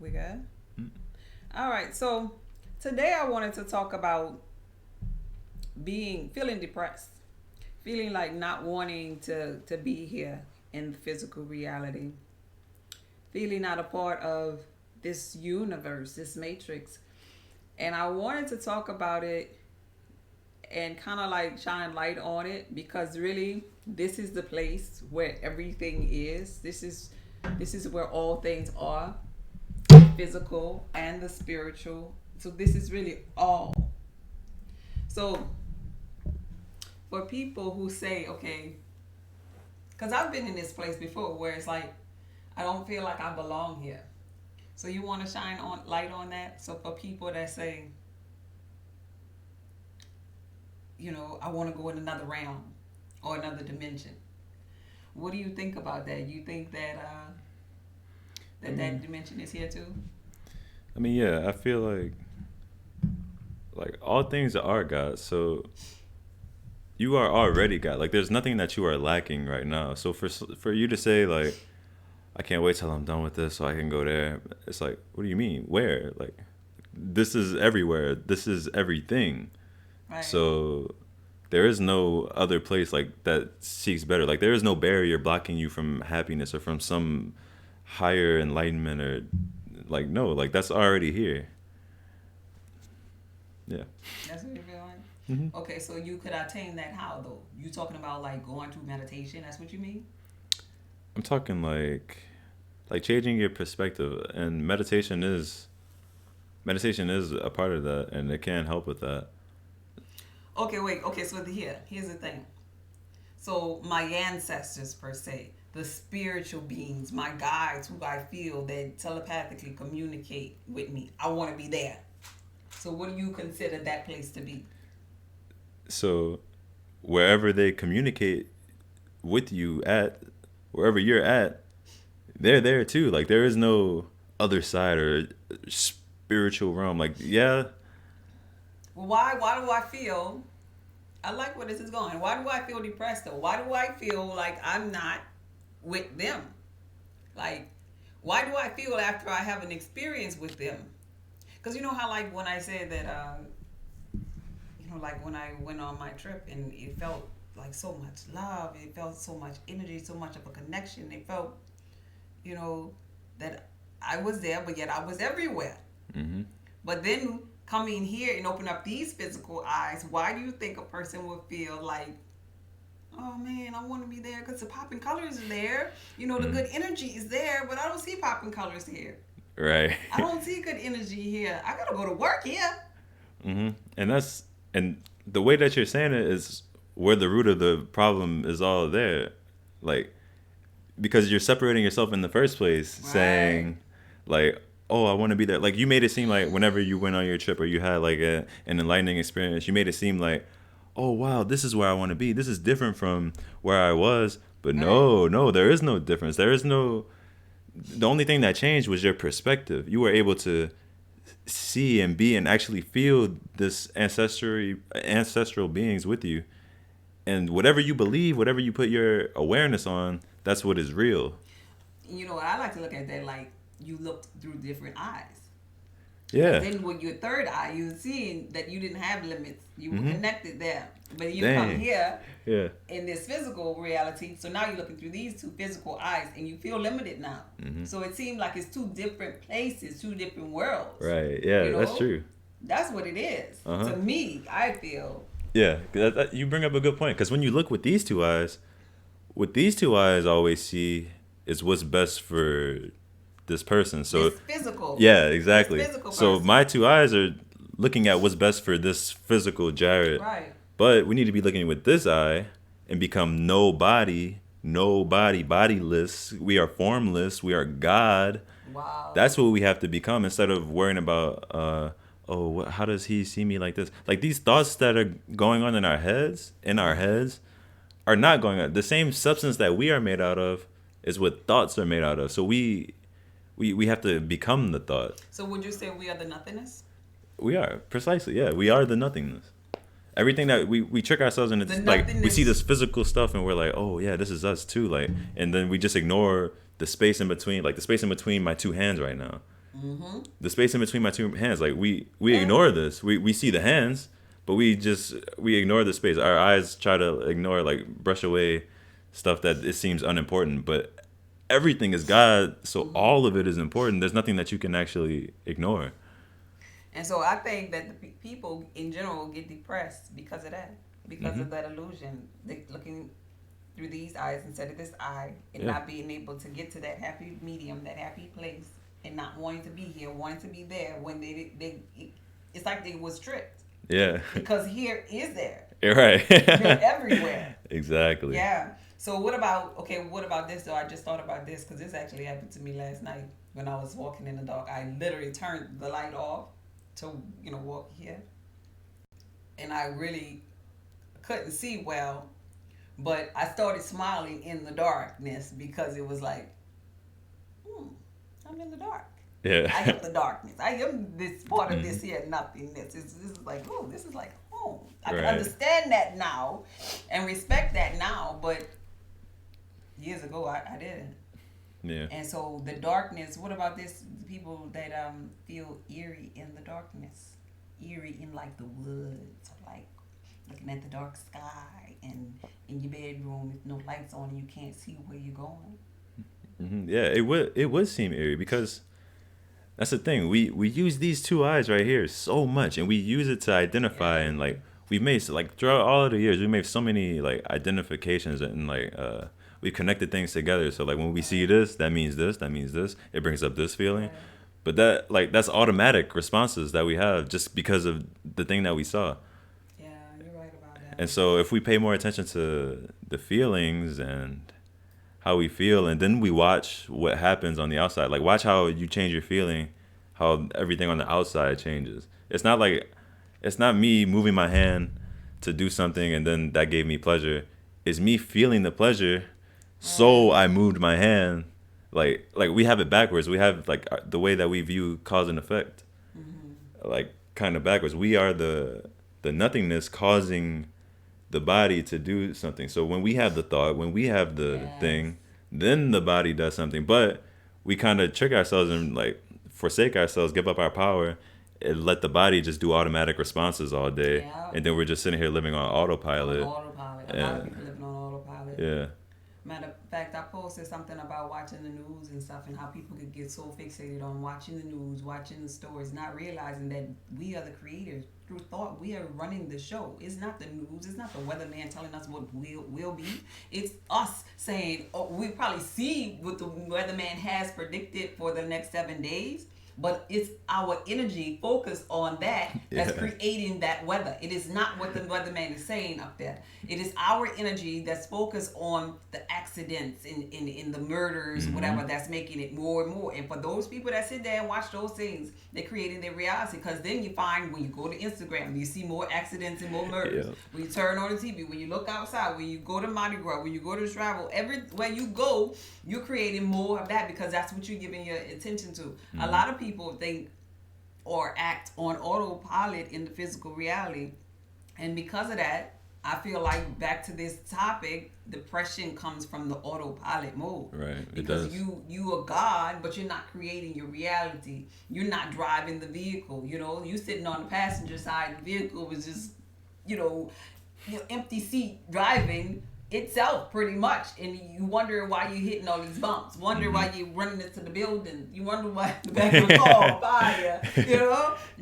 We good? Mm. All right. So today I wanted to talk about feeling depressed, feeling like not wanting to be here in physical reality, feeling not a part of this universe, this matrix. And I wanted to talk about it and kind of like shine light on it because really this is the place where everything is. This is where all things are, physical and the spiritual. So this is really all. So for people who say, okay, because I've been in this place before where it's like I don't feel like I belong here. So you want to shine on light on that. So for people that say, I want to go in another realm or another dimension. What do you think about that? You think that I that mean, dimension is here too? yeah, I feel like all things are God. So you are already God. Like there's nothing that you are lacking right now. So for you to say like I can't wait till I'm done with this so I can go there. It's like, what do you mean? Where? Like this is everywhere. This is everything. Right. So there is no other place like that seeks better. Like there is no barrier blocking you from happiness or from some higher enlightenment or like no, like that's already here. Yeah. That's what you feel like. Hmm. Okay, so you could attain that how though? You talking about like going through meditation? That's what you mean? I'm talking like changing your perspective, and meditation is a part of that, and it can help with that. Okay, wait. Okay, so here's the thing. So my ancestors per se, the spiritual beings, my guides who I feel that telepathically communicate with me. I want to be there. So what do you consider that place to be? So wherever they communicate with you at, wherever you're at, they're there too. Like there is no other side or spiritual realm. Like yeah, Well, why do I feel I like where this is going. Why do I feel depressed though? Why do I feel like I'm not with them? Like, why do I feel after I have an experience with them? Because you know how, like, when I said that, like when I went on my trip and it felt like so much love, it felt so much energy, so much of a connection. It felt, you know, that I was there, but yet I was everywhere. hmm But then coming here and open up these physical eyes, why do you think a person would feel like, oh man, I want to be there because the popping colors are there. The hmm good energy is there, but I don't see popping colors here. right. I don't see good energy here. I gotta go to work here. And and the way that you're saying it is where the root of the problem is all there, like because you're separating yourself in the first place, Right. saying like, oh, I want to be there. Like you made it seem like whenever you went on your trip or you had like an enlightening experience, you made it seem like, oh wow, this is where I want to be. This is different from where I was. But Right. no, there is no difference. There is no. The only thing that changed was your perspective. You were able to see and be and actually feel this ancestral beings with you, and whatever you believe, whatever you put your awareness on, that's what is real. I like to look at that like you looked through different eyes. Because Yeah. then with your third eye, you're seeing that you didn't have limits. You were Hmm. connected there. But you come Dang. here Yeah. in this physical reality. So now you're looking through these two physical eyes and you feel limited now. Hmm. So it seems like it's two different places, two different worlds. Right. You Yeah, that's know? true. That's what it is. Uh-huh. To me, I feel Yeah, you bring up a good point, because when you look with these two eyes, what these two eyes always see is what's best for this person. So this physical, yeah, this exactly. physical So person. my two eyes are looking at what's best for this physical Jared. Right. But we need to be looking with this eye and become nobody, bodiless. We are formless. We are God. Wow. That's what we have to become, instead of worrying about, oh, how does he see me like this? Like these thoughts that are going on in our heads, are not going on. The same substance that we are made out of is what thoughts are made out of. So we have to become the thought. So would you say we are the nothingness? We are precisely, yeah. We are the nothingness. Everything that we trick ourselves in, The it's like we see nothingness. this physical stuff and we're like, oh yeah, this is us too. Like, and then we just ignore the space in between, like the space in between my two hands right now. Mm-hmm. The space in between my two hands. Like we ignore this. We see the hands, but we ignore the space. Our eyes try to ignore, like, brush away stuff that it seems unimportant, but everything is God, so Mm-hmm. all of it is important. There's nothing that you can actually ignore. And so I think that the people in general get depressed because Hmm. of that illusion. They looking through these eyes instead of this eye, and Yeah, not being able to get to that happy medium, that happy place, and not wanting to be here, wanting to be there when it's like they was tricked yeah. because here is there. You're right. You're everywhere. Exactly. Yeah. So what about this though? I just thought about this because this actually happened to me last night when I was walking in the dark. I literally turned the light off to walk here, and I really couldn't see well, but I started smiling in the darkness because it was like, hmm, I'm in the dark. Yeah. I am the darkness. I am this part of this Mhm. here nothingness. This is like, oh, this is like home. I can Right. understand that now and respect that now, but years ago I didn't. Yeah. And so the darkness, what about this people that feel eerie in the darkness? Eerie in like the woods, or like looking at the dark sky and in your bedroom with no lights on and you can't see where you're going. Yeah, it would seem eerie because that's the thing. We use these two eyes right here so much, and we use it to identify, Yeah. and, like, we've made, like, throughout all of the years, we made so many, like, identifications, and, like, we connected things together. So, like, when we see this, that means this, that means this. It brings up this feeling, Right. but that, like, that's automatic responses that we have just because of the thing that we saw. Yeah, you're right about that. And so if we pay more attention to the feelings and how we feel, and then we watch what happens on the outside, like, watch how you change your feeling, how everything on the outside changes. It's not me moving my hand to do something and then that gave me pleasure. It's me feeling the pleasure, so Right. I moved my hand. Like we have it backwards. We have, like, the way that we view cause and effect, Mm-hmm. like, kind of backwards. We are the nothingness causing the body to do something. So when we have the thought, when we have the Yes. thing, then the body does something. But we kind of trick ourselves and, like, forsake ourselves, give up our power, and let the body just do automatic responses all day. Yeah. And then we're just sitting here living on On autopilot. autopilot. A lot of And people living on autopilot. yeah, Matter of fact, I posted something about watching the news and stuff and how people could get so fixated on watching the news, watching the stories, not realizing that we are the creators. Through thought, we are running the show. It's not the news. It's not the weatherman telling us what will be. It's us saying, oh, we probably see what the weatherman has predicted for the next 7 days. But it's our energy focused on that that's yeah. creating that weather. It is not what the weatherman is saying up there. It is our energy that's focused on the accidents in the murders, Hmm. whatever, that's making it more and more. And for those people that sit there and watch those things, they're creating their reality. Because then you find when you go to Instagram, you see more accidents and more murders. Yeah. When you turn on the TV, when you look outside, when you go to Mardi Gras, when you go to travel, everywhere you go, you're creating more of that because that's what you're giving your attention to. A lot of people think or act on autopilot in the physical reality. And because of that, I feel like back to this topic, depression comes from the autopilot mode. Right. It Because does. you are God, but you're not creating your reality. You're not driving the vehicle. You sitting on the passenger side, the vehicle was just, you know, your empty seat driving itself pretty much, and you wonder why you're hitting all these bumps, wonder why you're running into the building, you wonder why the back of the car on fire,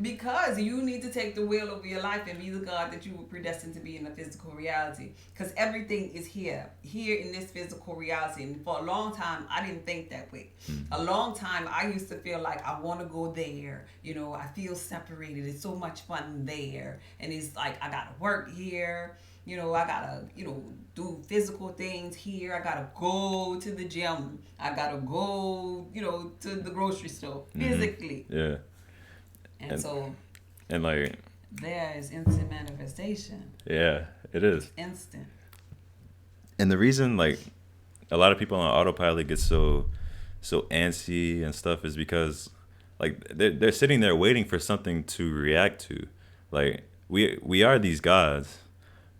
because you need to take the wheel over your life and be the God that you were predestined to be in the physical reality, because everything is here in this physical reality. And for a long time I didn't think that way. A long time I used to feel like I want to go there, I feel separated, it's so much fun there, and it's like I gotta work here, I gotta, do physical things here. I gotta go to the gym. I gotta go, to the grocery store physically. Yeah. And so And, like, there is instant manifestation. yeah, it is. Instant. And the reason, like, a lot of people on autopilot get so antsy and stuff is because, like, they're sitting there waiting for something to react to. Like, we are these gods,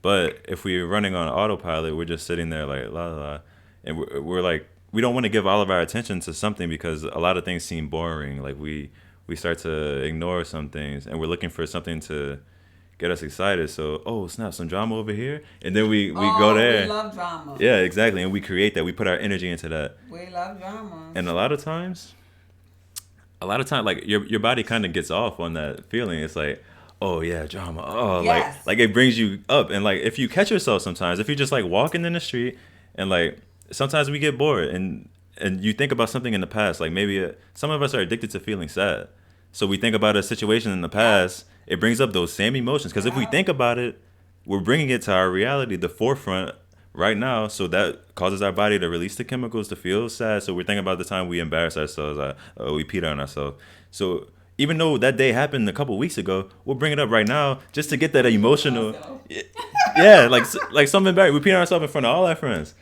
but if we're running on autopilot, we're just sitting there like la la la, and we're like we don't want to give all of our attention to something because a lot of things seem boring. Like we start to ignore some things, and we're looking for something to get us excited. So, oh snap, some drama over here, and then we go there. We love drama. Yeah, exactly, and we create that. We put our energy into that. We love drama. And a lot of times, like your body kind of gets off on that feeling. It's like, oh yeah, drama. Oh, yes. like it brings you up. And like if you catch yourself sometimes, if you're just like walking in the street, and like sometimes we get bored, and you think about something in the past. Like maybe some of us are addicted to feeling sad, so we think about a situation in the past. It brings up those same emotions because if we think about it, we're bringing it to our reality, the forefront right now. So that causes our body to release the chemicals to feel sad. So we're thinking about the time we embarrass ourselves, we peed on ourselves. So even though that day happened a couple weeks ago, we'll bring it up right now just to get that emotional. Yeah, like something embarrassing. We peed on ourselves in front of all our friends.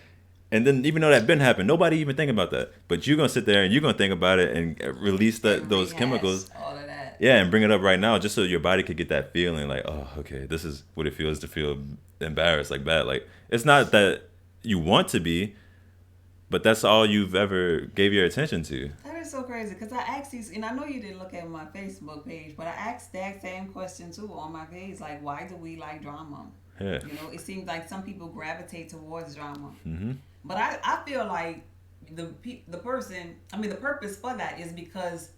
And then even though that been happened, nobody even think about that. But you're going to sit there and you're going to think about it and release those chemicals. All of that. Yeah, and bring it up right now just so your body could get that feeling like, oh, okay, this is what it feels to feel embarrassed, like bad. Like, it's not that you want to be, but that's all you've ever gave your attention to. That is so crazy because I asked these, and I know you didn't look at my Facebook page, but I asked that same question too on my page. Like, why do we like drama? Yeah. You know, it seems like some people gravitate towards drama. Mm-hmm. But I feel like the purpose for that is because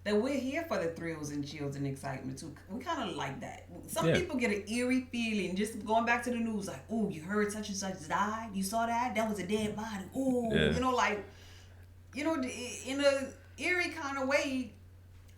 that we're here for the thrills and chills and excitement too. We kind of like that. Some people get an eerie feeling just going back to the news, like, oh, you heard such and such died. You saw that? That was a dead body. Oh, you know, like, you know, in a eerie kind of way.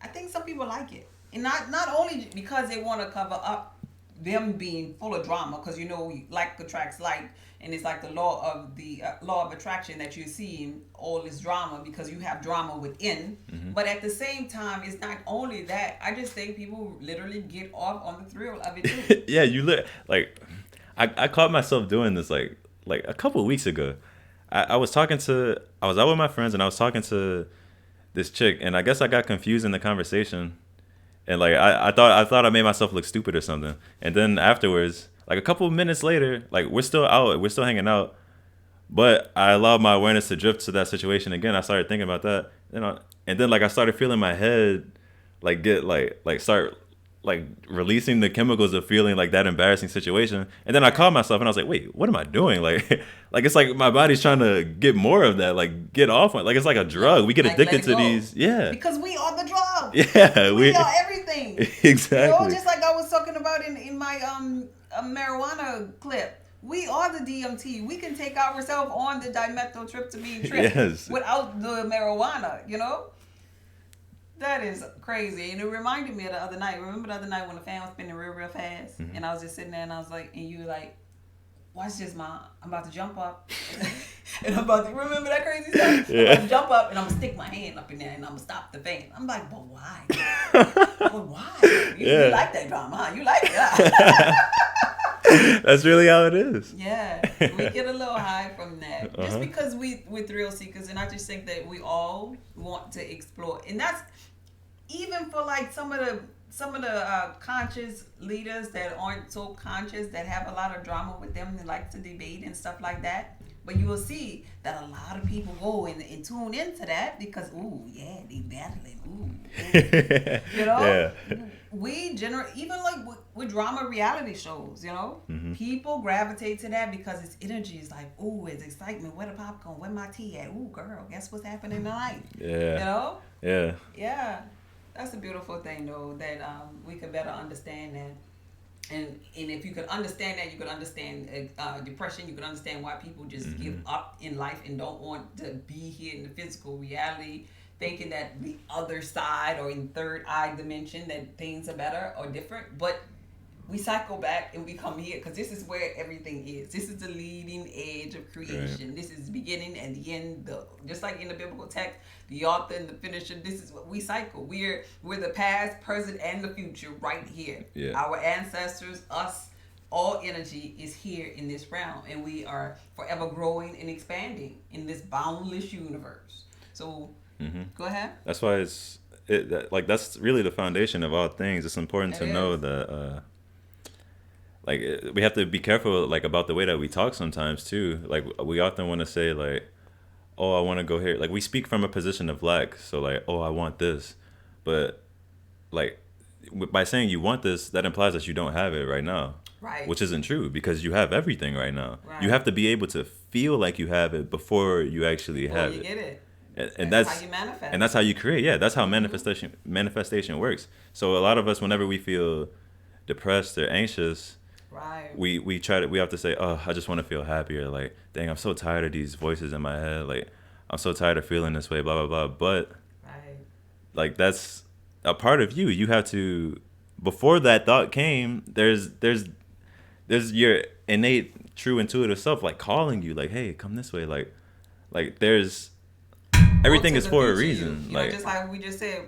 I think some people like it, and not only because they want to cover up them being full of drama, because you know, like attracts like. And it's like the law of attraction that you're seeing all this drama because you have drama within. Mm-hmm. But at the same time, it's not only that. I just think people literally get off on the thrill of it too. Yeah, like I caught myself doing this like a couple of weeks ago. I was out with my friends and I was talking to this chick, and I guess I got confused in the conversation, and like I thought I made myself look stupid or something, and then afterwards. Like a couple of minutes later, like we're still hanging out, but I allowed my awareness to drift to that situation again. I started thinking about that, and then like I started feeling my head, like get like start like releasing the chemicals of feeling like that embarrassing situation. And then I caught myself and I was like, wait, what am I doing? Like it's like my body's trying to get more of that, like get off on. Like it's like a drug. We get addicted to these. Yeah. Because we are the drug. Yeah, we are everything. Exactly. You know, just like I was talking about in my a marijuana clip. We are the DMT. We can take ourselves on the dimethyltryptamine trip without the marijuana, you know? That is crazy. And it reminded me of the other night. Remember the other night when the fan was spinning real, real fast? Mm-hmm. And I was just sitting there and I was like, and you were like, watch this, Mom. I'm about to jump up. And I'm about to, remember that crazy stuff? Yeah. I'm about to jump up and I'm going to stick my hand up in there and I'm going to stop the fan. I'm like, but why? But why? You like that drama, huh? You like it. That's really how it is. Yeah, we get a little high from that. Just because we're thrill seekers, and I just think that we all want to explore. And that's even for like some of the conscious leaders that aren't so conscious, that have a lot of drama with them, that like to debate and stuff like that. But you will see that a lot of people go and tune into that because, ooh, yeah, they battling, ooh. You know? Yeah. We generate, even like with drama reality shows, you know? Mm-hmm. People gravitate to that because its energy is like, ooh, it's excitement. Where the popcorn? Where my tea at? Ooh, girl, guess what's happening tonight? Yeah. You know? Yeah. Yeah. That's a beautiful thing, though, that we could better understand that. And if you could understand that, you could understand depression. You could understand why people just give up in life and don't want to be here in the physical reality, thinking that the other side or in third eye dimension that things are better or different. But we cycle back and we come here because this is where everything is. This is the leading edge of creation. Right. This is the beginning and the end. Just like in the biblical text, the author and the finisher. This is what we cycle. We're the past, present, and the future right here. Yeah. Our ancestors, us, all energy is here in this realm, and we are forever growing and expanding in this boundless universe. So go ahead. That's why that's really the foundation of all things. It's important to know that. like we have to be careful like about the way that we talk sometimes too. Like we often want to say like, oh, I want to go here. Like we speak from a position of lack. So like, oh, I want this, but like by saying you want this, that implies that you don't have it right now. Right. Which isn't true because you have everything right now. Right. You have to be able to feel like you have it before you actually Before have you it. get it. And that's how you manifest. And that's how you create. Yeah, that's how manifestation works. So a lot of us, whenever we feel depressed or anxious, right, we have to say, oh, I just want to feel happier. Like, dang, I'm so tired of these voices in my head. Like, I'm so tired of feeling this way. Blah blah blah. But right, like that's a part of you. You have to, before that thought came, there's your innate true intuitive self like calling you like, hey, come this way. Like there's everything is for a reason. You like know, just like we just said,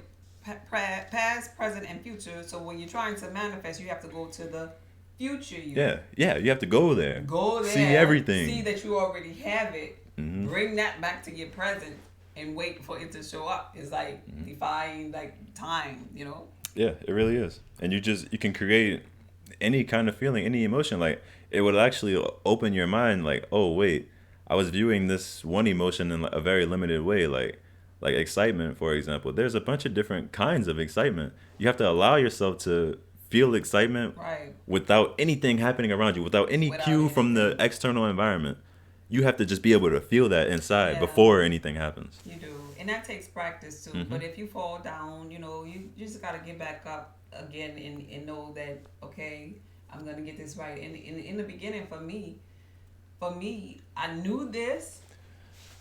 past, present, and future. So when you're trying to manifest, you have to go to the future you. Yeah, you have to go there. Go there. See everything. See that you already have it. Mm-hmm. Bring that back to your present and wait for it to show up. It's like defying like time, you know? Yeah, it really is. And you can create any kind of feeling, any emotion. Like it would actually open your mind like, oh wait, I was viewing this one emotion in a very limited way, like excitement, for example. There's a bunch of different kinds of excitement. You have to allow yourself to feel excitement right, without anything happening around you, without any cue from the external environment. You have to just be able to feel that inside before anything happens. You do. And that takes practice too. Mm-hmm. But if you fall down, you know, you just got to get back up again and know that, okay, I'm going to get this right. And in the beginning, for me, I knew this,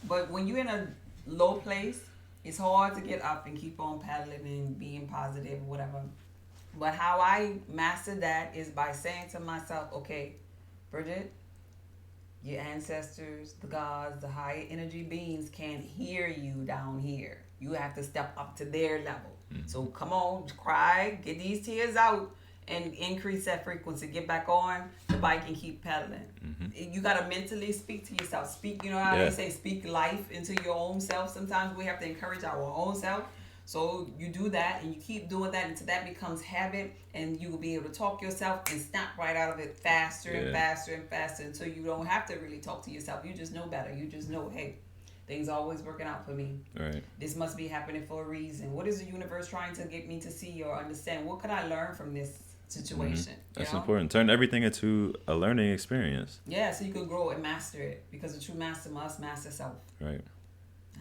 but when you're in a low place, it's hard to get up and keep on paddling and being positive or whatever. But how I mastered that is by saying to myself, okay, Bridget, your ancestors, the gods, the high energy beings can't hear you down here. You have to step up to their level. Mm-hmm. So come on, cry, get these tears out, and increase that frequency. Get back on the bike and keep pedaling. Mm-hmm. You got to mentally speak to yourself. Speak, you know how they say, speak life into your own self. Sometimes we have to encourage our own self. So you do that and you keep doing that until that becomes habit, and you will be able to talk yourself and snap right out of it faster and faster and faster until you don't have to really talk to yourself. You just know better. You just know, hey, things are always working out for me. Right. This must be happening for a reason. What is the universe trying to get me to see or understand? What could I learn from this situation? Mm-hmm. That's important. Turn everything into a learning experience. Yeah, so you can grow and master it, because a true master must master self. Right.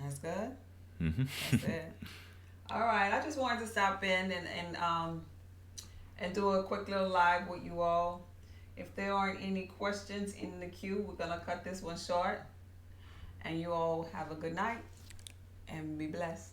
That's good. Mm-hmm. That's it. All right, I just wanted to stop in and do a quick little live with you all. If there aren't any questions in the queue, we're gonna cut this one short. And you all have a good night and be blessed.